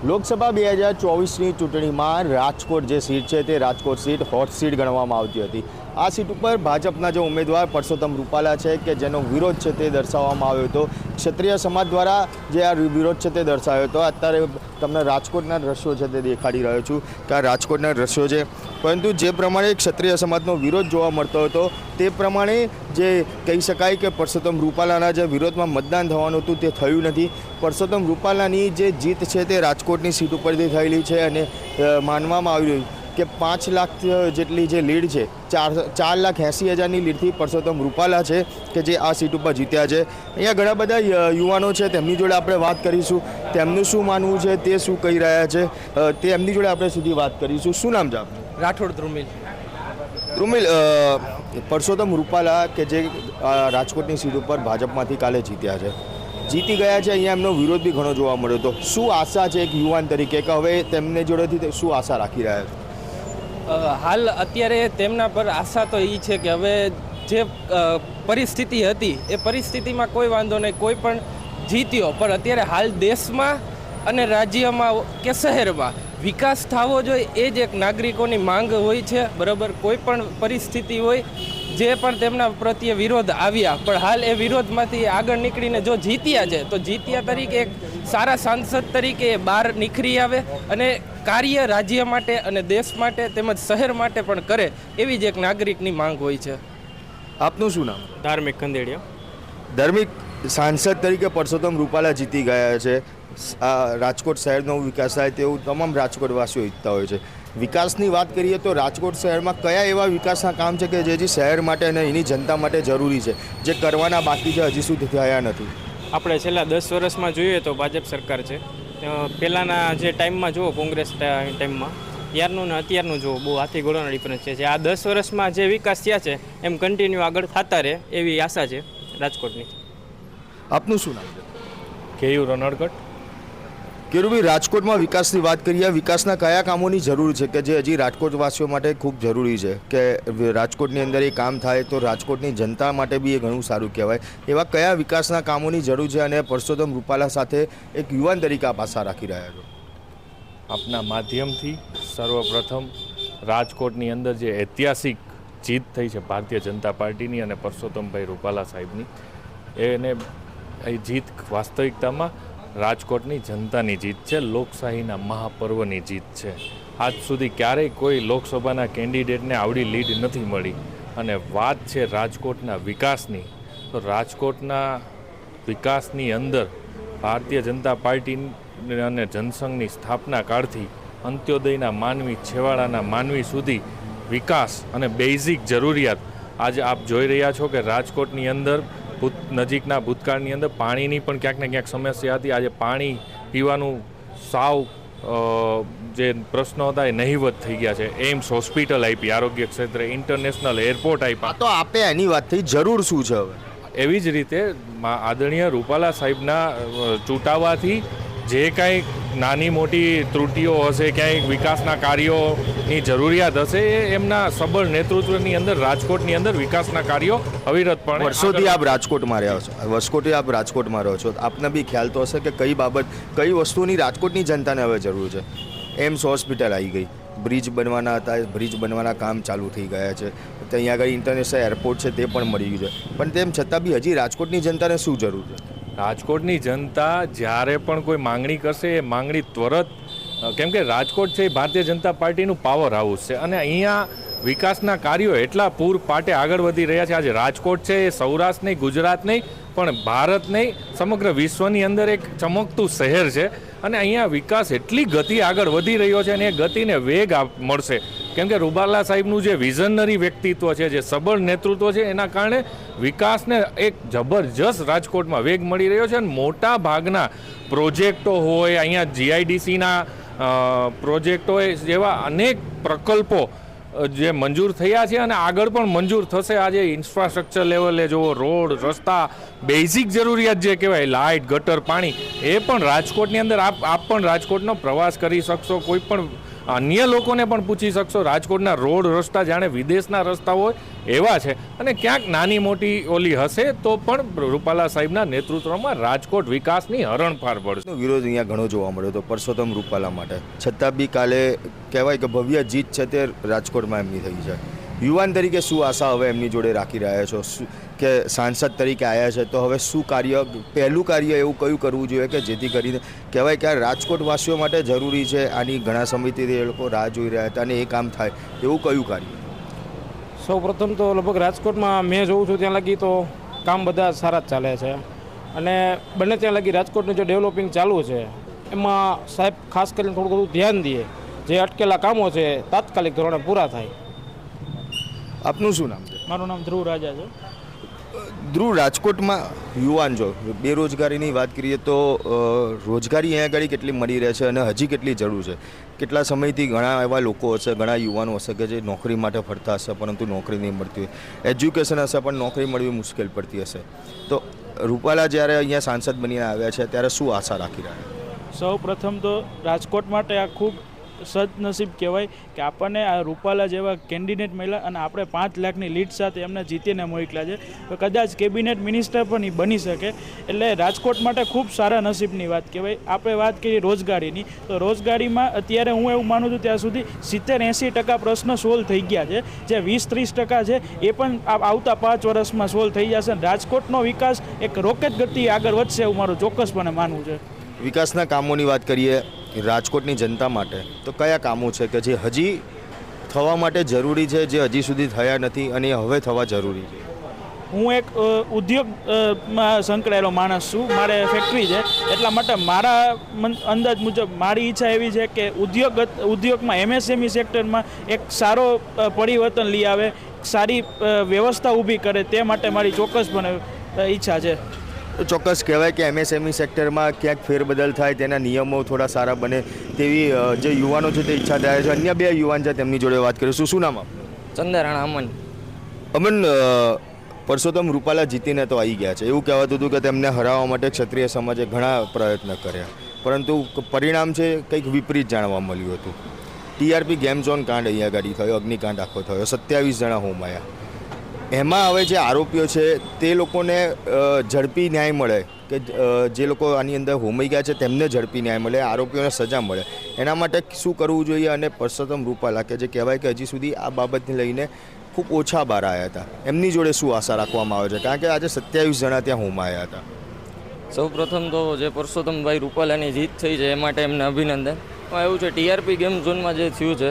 લોકસભા 2024ની ચૂંટણીમાં રાજકોટ જે સીટ છે તે રાજકોટ સીટ હોટ સીટ ગણવામાં આવતી હતી। આ સીટ ઉપર ભાજપના જે ઉમેદવાર પરસોત્તમ રૂપાલા છે કે જેનો વિરોધ છે તે દર્શાવવામાં આવ્યો હતો। ક્ષત્રિય સમાજ દ્વારા જે આ વિરોધ છે તે દર્શાવ્યો હતો। અત્યારે તમને રાજકોટના દ્રશ્યો છે તે દેખાડી રહ્યો છું કે આ રાજકોટના દ્રશ્યો છે, પરંતુ જે પ્રમાણે ક્ષત્રિય સમાજનો વિરોધ જોવા મળતો હતો તે પ્રમાણે જે કહી શકાય કે પરસોત્તમ રૂપાલાના જે વિરોધમાં મતદાન થવાનું હતું તે થયું નથી। પરસોત્તમ રૂપાલાની જે જીત છે તે રાજકોટની સીટ ઉપરથી થયેલી છે અને માનવામાં આવી રહ્યું કે 5 લાખ જેટલી જે લીડ છે, 4,80,000ની લીડથી પરસોત્તમ રૂપાલા છે કે જે આ સીટ ઉપર જીત્યા છે। અહીંયા ઘણા બધા યુવાનો છે, તેમની જોડે આપણે વાત કરીશું, તેમનું શું માનવું છે, તે શું કહી રહ્યા છે તે એમની જોડે આપણે સીધી વાત કરીશું। શું નામ છે આપનું? રાઠોડ ધ્રુમિલ। ધ્રુમિલ, પરસોત્તમ રૂપાલા કે જે રાજકોટની સીટ ઉપર ભાજપમાંથી કાલે જીત્યા છે, જીતી ગયા છે, અહીંયા એમનો વિરોધ બી ઘણો જોવા મળ્યો હતો। શું આશા છે એક યુવાન તરીકે કે હવે તેમને જોડેથી શું આશા રાખી રહ્યા છે? હાલ અત્યારે તેમના પર આશા તો એ છે કે હવે જે પરિસ્થિતિ હતી એ પરિસ્થિતિમાં કોઈ વાંધો નહીં, કોઈ પણ જીત્યો, પણ અત્યારે હાલ દેશમાં અને રાજ્યમાં કે શહેરમાં વિકાસ થવો જોઈએ એ જ એક નાગરિકોની માંગ હોય છે, બરાબર। કોઈ પણ પરિસ્થિતિ હોય, જે પણ તેમના પ્રત્યે વિરોધ આવ્યા, પણ હાલ એ વિરોધમાંથી આગળ નીકળીને જો જીત્યા છે તો જીત્યા તરીકે એક સારા સાંસદ તરીકે એ બહાર નીકળી આવે અને કાર્ય રાજ્ય માટે અને દેશ માટે તેમજ શહેર માટે પણ કરે, એવી જ એક નાગરિકની માંગ હોય છે। આપનું શું નામ? ધાર્મિક ખંડેડિયા। ધાર્મિક, સાંસદ તરીકે પરસોત્તમ રૂપાલા જીતી ગયા છે, રાજકોટ શહેરનો વિકાસ થાય તેવું તમામ રાજકોટવાસીઓ ઈચ્છતા હોય છે। વિકાસની વાત કરીએ તો રાજકોટ શહેરમાં કયા એવા વિકાસના કામ છે કે જે શહેર માટે અને એની જનતા માટે જરૂરી છે, જે કરવાના બાકી છે, હજી સુધી થયા નથી? આપણે છેલ્લા 10 વર્ષમાં જોઈએ તો ભાજપ સરકાર છે, પહેલાંના જે ટાઈમમાં જુઓ કોંગ્રેસ ટાઈમમાં, ત્યારનું ને અત્યારનું જુઓ, બહુ હાથી ઘોડાનો ડિફરન્સ છે। આ 10 વર્ષમાં જે વિકાસ થયા છે એમ કન્ટિન્યુ આગળ થતા રહે એવી આશા છે રાજકોટની। આપનું શું નામ છે? કેયુ રનડગઢ। કેરુભાઈ, રાજકોટમાં વિકાસની વાત કરીએ, વિકાસના કયા કામોની જરૂર છે કે જે હજી રાજકોટવાસીઓ માટે ખૂબ જરૂરી છે કે રાજકોટની અંદર એ કામ થાય તો રાજકોટની જનતા માટે બી એ ઘણું સારું કહેવાય? એવા કયા વિકાસના કામોની જરૂર છે અને પરસોત્તમ રૂપાલા સાથે એક યુવાન તરીકે આપ આશા રાખી રહ્યા છો? આપના માધ્યમથી સર્વપ્રથમ રાજકોટની અંદર જે ઐતિહાસિક જીત થઈ છે ભારતીય જનતા પાર્ટીની અને પરસોત્તમભાઈ રૂપાલા સાહેબની, એને એ જીત વાસ્તવિકતામાં રાજકોટની જનતાની જીત છે, લોકશાહીના મહાપર્વની જીત છે। આજ સુધી ક્યારેય કોઈ લોકસભાના કેન્ડિડેટને આવડી લીડ નથી મળી। અને વાત છે રાજકોટના વિકાસની, તો રાજકોટના વિકાસની અંદર ભારતીય જનતા પાર્ટી અને જનસંઘની સ્થાપના કાળથી અંત્યોદયના માનવી, છેવાડાના માનવી સુધી વિકાસ અને બેઝિક જરૂરિયાત આજે આપ જોઈ રહ્યા છો કે રાજકોટની અંદર નજીકના ભૂતકાળની અંદર પાણીની પણ ક્યાંક ને ક્યાંક સમસ્યા હતી। આજે પાણી પીવાનું સાવ જે પ્રશ્નો હતા એ નહીવત થઈ ગયા છે। એમ્સ હોસ્પિટલ આપી, આરોગ્ય ક્ષેત્રે ઇન્ટરનેશનલ એરપોર્ટ આપ્યા, તો આપે એની વાત થઈ, જરૂર શું છે હવે? એવી જ રીતે આદરણીય રૂપાલા સાહેબના ચૂંટાવાથી જે કાંઈ નાની મોટી ત્રુટીઓ હશે, ક્યાંય વિકાસના કાર્યોની જરૂરિયાત હશે, એ એમના સબળ નેતૃત્વની અંદર રાજકોટની અંદર વિકાસના કાર્યો અવિરતપણે। વર્ષોથી આપ રાજકોટમાં રહ્યા છો, વર્ષોથી આપ રાજકોટમાં રહો છો, આપને બી ખ્યાલ તો હશે કે કઈ બાબત, કઈ વસ્તુની રાજકોટની જનતાને હવે જરૂર છે? એમ્સ હોસ્પિટલ આવી ગઈ, બ્રિજ બનવાના હતા, બ્રિજ બનવાના કામ ચાલુ થઈ ગયા છે, ત્યાં આગળ ઇન્ટરનેશનલ એરપોર્ટ છે તે પણ મળી ગયું છે, પણ તેમ છતાં બી હજી રાજકોટની જનતાને શું જરૂર છે? રાજકોટની જનતા જ્યારે પણ કોઈ માંગણી કરશે એ માંગણી ત્વરત, કેમ કે રાજકોટ છે એ ભારતીય જનતા પાર્ટીનું પાવર હાઉસ છે અને અહીંયા વિકાસના કાર્યો એટલા પૂર પાટે આગળ વધી રહ્યા છે। આજે રાજકોટ છે એ સૌરાષ્ટ્ર નહીં, ગુજરાત નહીં, પણ ભારત નહીં, સમગ્ર વિશ્વની અંદર એક ચમકતું શહેર છે અને અહીંયા વિકાસ એટલી ગતિ આગળ વધી રહ્યો છે અને એ ગતિને વેગ મળશે, કેમ કે રૂપાલા સાહેબનું જે વિઝનરી વ્યક્તિત્વ છે, જે સબળ નેતૃત્વ છે, એના કારણે વિકાસને એક જબરજસ્ત રાજકોટમાં વેગ મળી રહ્યો છે અને મોટા ભાગના પ્રોજેક્ટો હોય, અહીંયા GIDCના પ્રોજેક્ટો હોય જેવા અનેક પ્રકલ્પો જે મંજૂર થયા છે અને આગળ પણ મંજૂર થશે। આજે ઇન્ફ્રાસ્ટ્રક્ચર લેવલે જુઓ, રોડ, રસ્તા, બેઝિક જરૂરિયાત જે કહેવાય, લાઇટ, ગટર, પાણી, એ પણ રાજકોટની અંદર આપ પણ રાજકોટનો પ્રવાસ કરી શકશો, કોઈ પણ અન્ય લોકોને પણ પૂછી શકશો. રાજકોટના રોડ રસ્તા જાણે વિદેશના રસ્તા હોય એવા છે, અને ક્યાંક નાની મોટી ઓલી હશે તો પણ રૂપાલા સાહેબના નેતૃત્વમાં રાજકોટ વિકાસની હરણફાર પડશે. વિરોધ અહીંયા ઘણો જોવા મળ્યો હતો પરસોત્તમ રૂપાલા માટે, છતાં બી કાલે કહેવાય કે ભવ્ય જીત છે તે રાજકોટમાં એમની થઈ છે. યુવાન તરીકે શું આશા હવે એમની જોડે રાખી રહ્યા છો કે સાંસદ તરીકે આવ્યા છે તો હવે શું કાર્ય, પહેલું કાર્ય એવું કયું કરવું જોઈએ કે જેથી કરીને કહેવાય કે આ રાજકોટવાસીઓ માટે જરૂરી છે, આની ઘણા સમયથી એ લોકો રાહ જોઈ રહ્યા હતા અને એ કામ થાય એવું કયું કાર્ય? સૌ પ્રથમ તો લગભગ રાજકોટમાં મેં જોઉં છું ત્યાં લગી તો કામ બધા સારા જ ચાલે છે, અને બને ત્યાં લગી રાજકોટનું જે ડેવલપિંગ ચાલુ છે એમાં સાહેબ ખાસ કરીને થોડું બધું ધ્યાન દે, જે અટકેલા કામો છે તાત્કાલિક ધોરણે પૂરા થાય. આપનું શું નામ છે? મારું નામ ધ્રુવ રાજા છે. ધ્રુવ, રાજકોટમાં યુવાન જો બેરોજગારીની વાત કરીએ તો રોજગારી અહીંયા આગળ કેટલી મળી રહે છે અને હજી કેટલી જરૂર છે? કેટલા સમયથી ઘણા એવા લોકો હશે, ઘણા યુવાનો હશે કે જે નોકરી માટે ફરતા હશે પરંતુ નોકરી નહીં મળતી હોય, એજ્યુકેશન હશે પણ નોકરી મળવી મુશ્કેલ પડતી હશે, તો રૂપાલા જ્યારે અહીંયા સાંસદ બનીને આવ્યા છે ત્યારે શું આશા રાખી રહ્યા? સૌ પ્રથમ તો રાજકોટ માટે આ ખૂબ સદનસીબ કહેવાય કે આપણને આ રૂપાલા જેવા કેન્ડિડેટ મળ્યા અને આપણે 5 લાખની લીડ સાથે એમને જીતીને મોકલ્યા છે, તો કદાચ કેબિનેટ મિનિસ્ટર પણ એ બની શકે, એટલે રાજકોટ માટે ખૂબ સારા નસીબની વાત કહેવાય. આપણે વાત કરીએ રોજગારીની, તો રોજગારીમાં અત્યારે હું એવું માનું છું ત્યાં સુધી 70-80% પ્રશ્ન સોલ્વ થઈ ગયા છે, જે 20-30% છે એ પણ આવતા 5 વર્ષમાં સોલ્વ થઈ જશે. રાજકોટનો વિકાસ એક રોકેટ ગતિએ આગળ વધશે એવું મારું ચોક્કસપણે માનવું છે. વિકાસના કામોની વાત કરીએ રાજકોટની જનતા માટે તો કયા કામો છે કે જે હજી થવા માટે જરૂરી છે, જે હજી સુધી થયા નથી અને હવે થવા જરૂરી છે? હું એક ઉદ્યોગમાં સંકળાયેલો માણસ છું, મારે ફેક્ટરી છે, એટલા માટે મારા અંદાજ મુજબ મારી ઈચ્છા એવી છે કે ઉદ્યોગમાં MSME સેક્ટરમાં એક સારો પરિવર્તન લઈ આવે, સારી વ્યવસ્થા ઊભી કરે, તે માટે મારી ચોક્કસપણે ઈચ્છા છે. ચોક્કસ કહેવાય કે MSME સેક્ટરમાં ક્યાંક ફેરબદલ થાય, તેના નિયમો થોડા સારા બને તેવી જે યુવાનો છે તે ઈચ્છા થાય છે. અન્ય 2 યુવાન છે તેમની જોડે વાત કરીશું. શું નામ આપનું? ચંદ્રાણા અમન. અમન, પરસોત્તમ રૂપાલા જીતીને તો આવી ગયા છે, એવું કહેવાતું હતું કે તેમને હરાવવા માટે ક્ષત્રિય સમાજે ઘણા પ્રયત્ન કર્યા, પરંતુ પરિણામ છે કંઈક વિપરીત જાણવા મળ્યું હતું. TRP ગેમ ઝોન કાંડ અહીંયા આગળ થયો, અગ્નિકાંડ આખો થયો, 27 જણા હોમાયા. એમાં હવે જે આરોપીઓ છે તે લોકોને ઝડપી ન્યાય મળે, કે જે લોકો આની અંદર હોમાઈ ગયા છે તેમને ઝડપી ન્યાય મળે, આરોપીઓને સજા મળે, એના માટે શું કરવું જોઈએ? અને પરસોત્તમ રૂપાલા કે જે કહેવાય કે હજી સુધી આ બાબતને લઈને ખૂબ ઓછા બહાર આવ્યા હતા, એમની જોડે શું આશા રાખવામાં આવે છે? કારણ કે આજે 27 જણા ત્યાં હોમાયા હતા. સૌ પ્રથમ તો જે પરસોત્તમભાઈ રૂપાલાની જીત થઈ છે એ માટે એમને અભિનંદન. એવું છે TRP ગેમ ઝોનમાં જે થયું છે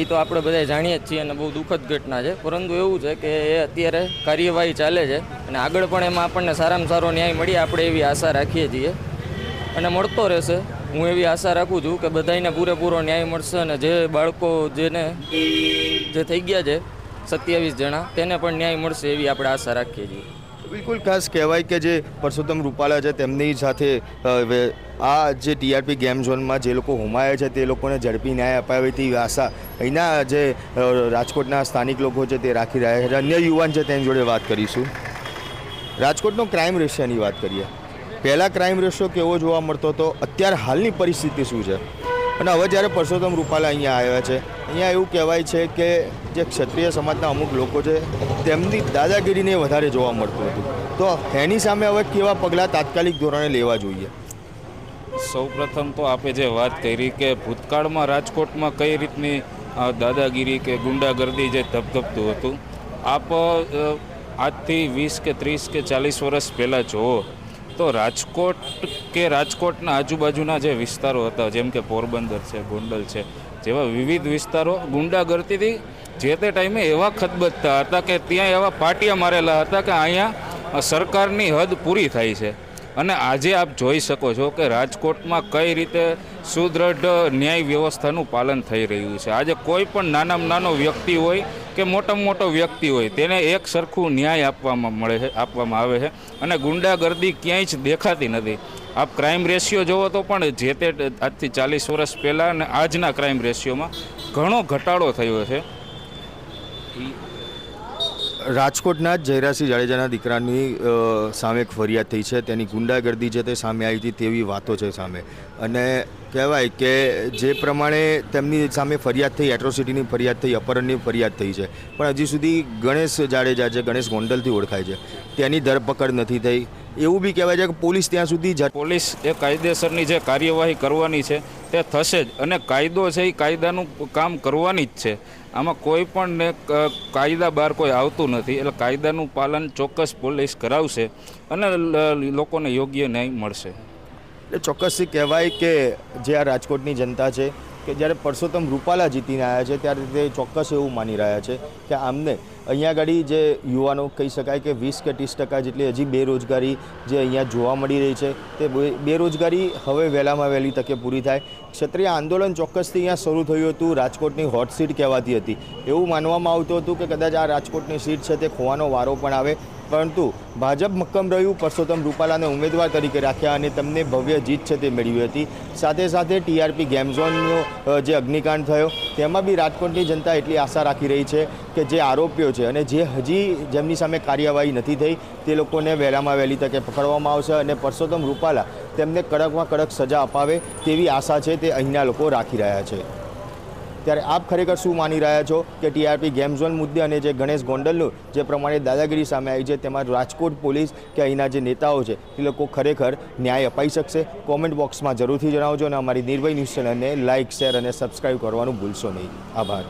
એ તો આપણે બધા જાણીએ જ છીએ અને બહુ દુઃખદ ઘટના છે, પરંતુ એવું છે કે એ અત્યારે કાર્યવાહી ચાલે છે અને આગળ પણ એમાં આપણને સારામાં સારો ન્યાય મળીએ આપણે એવી આશા રાખીએ છીએ અને મળતો રહેશે. હું એવી આશા રાખું છું કે બધાને પૂરેપૂરો ન્યાય મળશે અને જે બાળકો જે થઈ ગયા છે 27 જણા તેને પણ ન્યાય મળશે એવી આપણે આશા રાખીએ છીએ. બિલકુલ, ખાસ કહેવાય કે જે પરસોત્તમ રૂપાલા છે તેમની સાથે આ જે TRP ગેમ ઝોનમાં જે લોકો હોમાયા છે તે લોકોને ઝડપી ન્યાય અપાવે તેવી આશા અહીંના જે રાજકોટના સ્થાનિક લોકો છે તે રાખી રહ્યા છે. અન્ય યુવાન છે તેની જોડે વાત કરીશું. રાજકોટનો ક્રાઇમ રેશિયોની વાત કરીએ, પહેલાં ક્રાઇમ રેશિયો કેવો જોવા મળતો હતો, અત્યારે હાલની પરિસ્થિતિ શું છે? અને હવે જ્યારે પરસોત્તમ રૂપાલા અહીંયા આવ્યા છે, અહીંયા એવું કહેવાય છે કે જે ક્ષત્રિય સમાજના અમુક લોકો છે તેમની દાદાગીરીને વધારે જોવા મળતું હતું, તો એની સામે હવે કેવા પગલાં તાત્કાલિક ધોરણે લેવા જોઈએ? સૌપ્રથમ તો આપણે જે વાત કરી કે ભૂતકાળમાં રાજકોટમાં કઈ રીતની દાદાગીરી કે ગુંડાગર્દી જે ધપધપતું હતું, આપ આજથી 20 કે 30 કે 40 વર્ષ પહેલાં જુઓ તો રાજકોટના આજુબાજુના જે વિસ્તારો હતા જેમ કે પોરબંદર છે, ગોંડલ છે, જેવા વિવિધ વિસ્તારો ગુંડાગર્દીથી જે તે ટાઈમે એવા ખતબદતા હતા કે ત્યાં એવા પાટિયા મારેલા હતા કે અહીંયા સરકારની હદ પૂરી થાય છે. અને આજે આપ જોઈ શકો છો કે રાજકોટમાં કઈ રીતે સુદૃઢ ન્યાય વ્યવસ્થાનું પાલન થઈ રહ્યું છે. આજે કોઈ પણ નાનામાં નાનો વ્યક્તિ હોય કે મોટામાં મોટો વ્યક્તિ હોય તેને એક સરખું ન્યાય આપવામાં આવે છે અને ગુંડાગર્દી ક્યાંય જ દેખાતી નથી. આપ ક્રાઇમ રેશિયો જોવો તો પણ જે તે આજથી 40 વર્ષ પહેલાં અને આજના ક્રાઇમ રેશિયોમાં ઘણો ઘટાડો થયો છે. રાજકોટના જ જયરાસિંહ જાડેજાના દીકરાની સામે એક ફરિયાદ થઈ છે, તેની ગુંડાગર્દી છે તે સામે આવી હતી તેવી વાતો છે સામે. અને કહેવાય કે જે પ્રમાણે તેમની સામે ફરિયાદ થઈ, એટ્રોસિટીની ફરિયાદ થઈ, અપહરણની ફરિયાદ થઈ છે, પણ હજી સુધી ગણેશ જાડેજા છે, ગણેશ ગોંડલથી ઓળખાય છે, તેની ધરપકડ નથી થઈ. એવું બી કહેવાય છે કે પોલીસ ત્યાં સુધી પોલીસ એ કાયદેસરની જે કાર્યવાહી કરવાની છે તે થશે જ, અને કાયદો છે એ કાયદાનું કામ કરવાની જ છે. આમાં કોઈ પણ ને કાયદા બહાર કોઈ આવતું નથી, એટલે કાયદાનું પાલન ચોક્કસ પોલીસ કરાવશે અને લોકોને યોગ્ય ન્યાય મળશે. એટલે ચોક્કસથી કહેવાય કે જે આ રાજકોટની જનતા છે કે જ્યારે પરસોત્તમ રૂપાલા જીતીને આવ્યા છે ત્યારે તે ચોક્કસ એવું માની રહ્યા છે કે આમને અહીંયા આગળ જે યુવાનો કહી શકાય કે 20 કે 30% જેટલી હજી બેરોજગારી જે અહીંયા જોવા મળી રહી છે તે બેરોજગારી હવે વહેલામાં વહેલી તકે પૂરી થાય. ક્ષત્રિય આંદોલન ચોક્કસથી અહીંયા શરૂ થયું હતું, રાજકોટની હોટ સીટ કહેવાતી હતી. એવું માનવામાં આવતું હતું કે કદાચ આ રાજકોટની સીટ છે તે ખોવાનો વારો પણ આવે, પરંતુ ભાજપ મક્કમ રહ્યું, પરસોત્તમ રૂપાલાને ઉમેદવાર તરીકે રાખ્યા અને તેમને ભવ્ય જીત છે તે મેળવી હતી. સાથે સાથે ટીઆરપી ગેમ ઝોનનો જે અગ્નિકાંડ થયો તેમાં બી રાજકોટની જનતા એટલી આશા રાખી રહી છે કે જે આરોપીઓ છે અને જે હજી જેમની સામે કાર્યવાહી નથી થઈ તે લોકોને વહેલામાં વહેલી તકે પકડવામાં આવશે અને પરસોત્તમ રૂપાલા તેમને કડકમાં કડક સજા અપાવે તેવી આશા છે તે અહીંના લોકો રાખી રહ્યા છે. ત્યારે આપ ખરેખર શું માની રહ્યા છો કે ટીઆરપી ગેમ ઝોન મુદ્દે અને જે ગણેશ ગોંડલનું જે પ્રમાણે દાદાગીરી સામે આવી છે તેમાં રાજકોટ પોલીસ કે અહીંના જે નેતાઓ છે એ લોકો ખરેખર ન્યાય અપાઈ શકશે? કોમેન્ટ બોક્સમાં જરૂરથી જણાવજો અને અમારી નિર્ભય ન્યૂઝ ચેનલને લાઇક, શેર અને સબસ્ક્રાઈબ કરવાનું ભૂલશો નહીં. આભાર.